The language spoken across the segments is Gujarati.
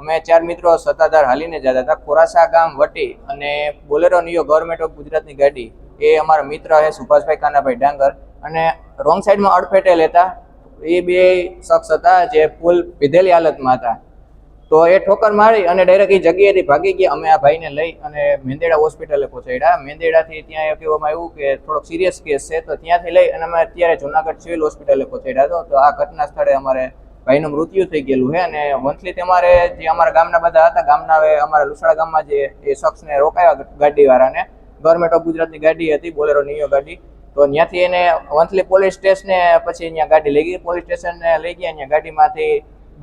અમે 4 મિત્રો સત્તાધાર હાલીને જતા હતા ખોરાસા ગામ વટી અને બોલેરો નિયો ગવર્મેન્ટ ઓફ ગુજરાતની ગાડી એ અમારા મિત્ર છે સુભાષભાઈ કાનાભાઈ ડાંગર અને રોંગ સાઈડમાં અડફેટે લેતા એ બે શખ્સ હતા જે ફૂલ પીધેલી હાલતમાં હતા. તો એ ઠોકર મારી અને ડાયરેક્ટ એ જગ્યાએથી ભાગી ગયા. અમે આ ભાઈને લઈ અને મેંદેડા હોસ્પિટલે પહોંચાડ્યા. મેંદેડાથી ત્યાં એ કહેવામાં આવ્યું કે થોડોક સિરિયસ કેસ છે, તો ત્યાંથી લઈ અને અમે અત્યારે જુનાગઢ સિવિલ હોસ્પિટલે પહોંચાડ્યા હતો. તો આ ઘટના સ્થળે અમારે ભાઈનું મૃત્યુ થઈ ગયેલું છે અને વંથલી અમારે જે અમારા ગામના બધા હતા, ગામના હવે અમારા લુસાડા ગામમાં જે એ શખ્સને રોકાયા ગાડીવાળાને, ગવર્મેન્ટ ઓફ ગુજરાતની ગાડી હતી બોલેરો નિયો ગાડી. તો ત્યાંથી એને વંથલી પોલીસ સ્ટેશને પછી અહીંયા ગાડી લઈ ગઈ. પોલીસ સ્ટેશને લઈ ગયા. અહીંયા ગાડીમાંથી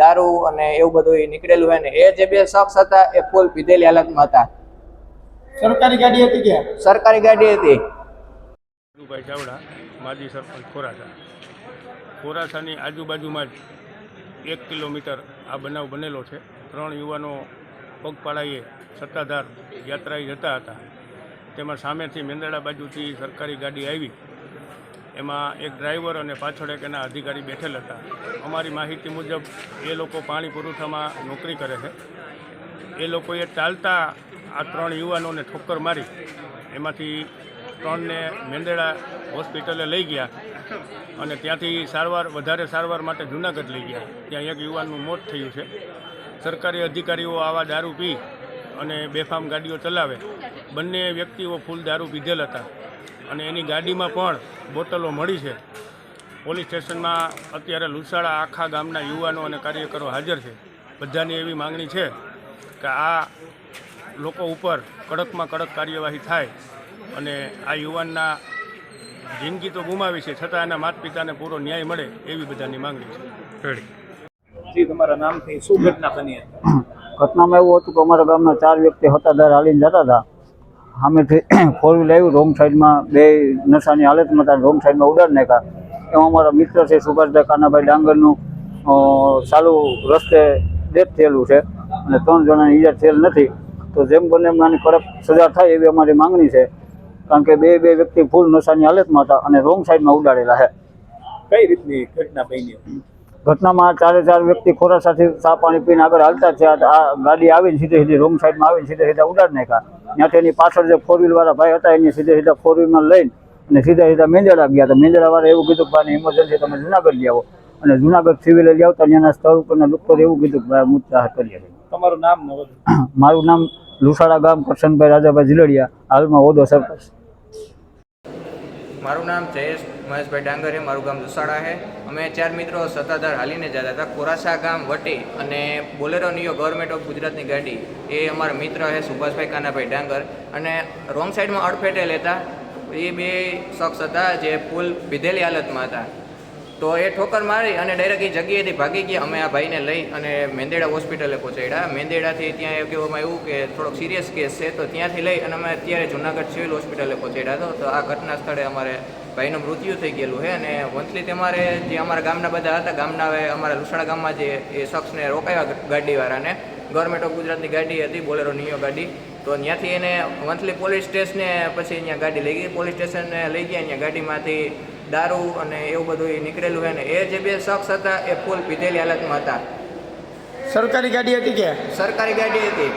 દારૂ અને એવું બધું નીકળેલું હોય ને એ જે બે શખ્સ હતા એ ફૂલ પીધેલી હાલતમાં હતા. સરકારી ગાડી હતી કે? સરકારી ગાડી હતી. ભાઈ ચાવડા, માજી સરપંચ ખોરાસા. ખોરાસાની આજુબાજુમાં જ 1 કિલોમીટર આ બનાવ બનેલો છે. 3 યુવાનો પગપાળાએ સત્તાધાર યાત્રાએ જતા હતા. તેમાં સામેથી મેંદરડા બાજુથી સરકારી ગાડી આવી. એમાં એક ડ્રાઈવર અને પાછળ એક એના અધિકારી બેઠેલ હતા. અમારી માહિતી મુજબ એ લોકો પાણી પુરવઠામાં નોકરી કરે છે. એ લોકોએ ચાલતા આ 3 યુવાનોને ઠોક્કર મારી. એમાંથી 3ને મેંદરડા હોસ્પિટલે લઈ ગયા અને ત્યાંથી વધારે સારવાર માટે જૂનાગઢ લઈ ગયા. ત્યાં એક યુવાનનું મોત થયું છે. સરકારી અધિકારીઓ આવા દારૂ પી અને બેફામ ગાડીઓ ચલાવે. બંને વ્યક્તિઓ ફૂલ દારૂ પીધેલ હતા અને એની ગાડીમાં પણ બોટલો મળી છે. પોલીસ સ્ટેશનમાં અત્યારે લુસાડા આખા ગામના યુવાનો અને કાર્યકરો હાજર છે. બધાની એવી માંગણી છે કે આ લોકો ઉપર કડકમાં કડક કાર્યવાહી થાય અને આ યુવાનના જિંદગી તો ગુમાવી છે, છતાં એના માતા પિતાને પૂરો ન્યાય મળે એવી બધાની માંગણી છે. જી, તમારા નામથી શું ઘટના બની હતી? ઘટનામાં એવું હતું કે અમારા ગામના 4 વ્યક્તિ સત્તાધાર હાલીને જતા હતા. સામેથી 4 વ્હીલ આવ્યું, રોંગ સાઈડમાં બે નશાની હાલતમાં હતા, રોંગ સાઈડમાં ઉડાડી નાખ્યા. એમાં અમારા મિત્ર છે સુભાષભાઈ કાનાભાઈ ડાંગરનું ચાલુ રસ્તે ડેથ થયેલું છે અને 3 જણાની ઈજા થયેલ નથી. તો જેમ બને એમ આની કડક સજા થાય એવી અમારી માંગણી છે, કારણ કે બે વ્યક્તિ ફૂલ નશાની હાલતમાં હતા અને રોંગ સાઈડમાં ઉડાડેલા છે. કઈ રીતની ઘટના બની? ઘટનામાં 4 વ્યક્તિ ખોરાસાથી ચા પાણી પીને આગળ હાલતા થયા. આ ગાડી આવીને સીધી રોંગ સાઈડમાં આવીને સીધા ઉડાડી નાખ્યા. ત્યાંથી એની પાછળ જે 4 વ્હીલવાળા ભાઈ હતા એની સીધા 4 વ્હીલમાં લઈને અને સીધા મેંદરડા ગયા. તો મેંદરડાવાળા એવું કીધું કે ભાઈ ઇમરજન્સી તમે જુનાગઢ લઈ આવો અને જુનાગઢ સિવિલે લઈ આવતા ત્યાંના સ્થળ ઉપરના ડૉક્ટરે એવું કીધું કે ભાઈ મૃત્યુહાર કરીએ. તમારું નામ? મારું નામ લુસાડા ગામ કરશનભાઈ રાજાભાઈ ઝીલડિયા, હાલમાં હોદ્દો સરપંચ. મારું નામ જયેશ મહેશભાઈ ડાંગર છે. મારું ગામ લુસાડા છે. અમે 4 મિત્રો સત્તાધાર હાલીને જતા હતા ખોરાસા ગામ વટી અને બોલેરો નિયો ગવર્મેન્ટ ઓફ ગુજરાતની ગાડી એ અમારા મિત્ર છે સુભાષભાઈ કાનાભાઈ ડાંગર અને રોંગ સાઈડમાં અડફેટે લેતા એ બે શખ્સ હતા જે ફૂલ પીધેલી હાલતમાં હતા. તો એ ઠોકર મારી અને ડાયરેક્ટ એ જગ્યાએથી ભાગી ગયા. અમે આ ભાઈને લઈ અને મેંદેડા હોસ્પિટલે પહોંચાડ્યા. મેંદેડાથી ત્યાં એ કહેવામાં આવ્યું કે થોડોક સિરિયસ કેસ છે, તો ત્યાંથી લઈ અને અમે અત્યારે જુનાગઢ સિવિલ હોસ્પિટલે પહોંચાડ્યા હતો. તો આ ઘટના સ્થળે અમારે ભાઈનું મૃત્યુ થઈ ગયેલું છે અને વંથલી અમારે જે અમારા ગામના બધા હતા, ગામના હવે અમારા લુસાડા ગામમાં જે એ શખ્સને રોકાયા ગાડીવાળાને, ગવર્મેન્ટ ઓફ ગુજરાતની ગાડી હતી બોલેરો નિયો ગાડી. તો ત્યાંથી એને વંથલી પોલીસ સ્ટેશને પછી અહીંયા ગાડી લઈ ગઈ. પોલીસ સ્ટેશને લઈ ગયા. અહીંયા ગાડીમાંથી દારૂ અને એવું બધું નીકળેલું છે ને એ જે બે શખ્સ હતા એ ફૂલ પીધેલી હાલતમાં હતા. સરકારી ગાડી હતી કે? સરકારી ગાડી હતી.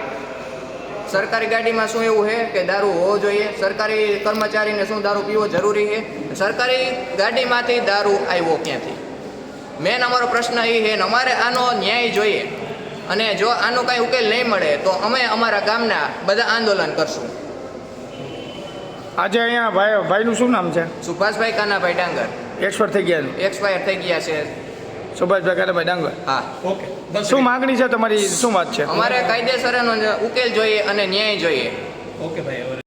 સરકારી ગાડીમાં શું એવું છે કે દારૂ હોવો જોઈએ? સરકારી કર્મચારીને શું દારૂ પીવો જરૂરી છે? સરકારી ગાડીમાંથી દારૂ આવ્યો ક્યાંથી? મેન અમારો પ્રશ્ન એ છે ને અમારે આનો ન્યાય જોઈએ અને જો આનો કાંઈ ઉકેલ નહીં મળે તો અમે અમારા ગામના બધા આંદોલન કરશું. આજે અહીંયા ભાઈનું શું નામ છે? સુભાષભાઈ કાનાભાઈ ડાંગર. એક્સપાયર થઈ ગયા? એક્સપાયર થઈ ગયા છે. સુભાષભાઈ કાનાભાઈ ડાંગર. હા. ઓકે. શું માગણી છે તમારી? શું વાત છે? અમારે કાયદેસરનો ઉકેલ જોઈએ અને ન્યાય જોઈએ. ઓકે ભાઈ.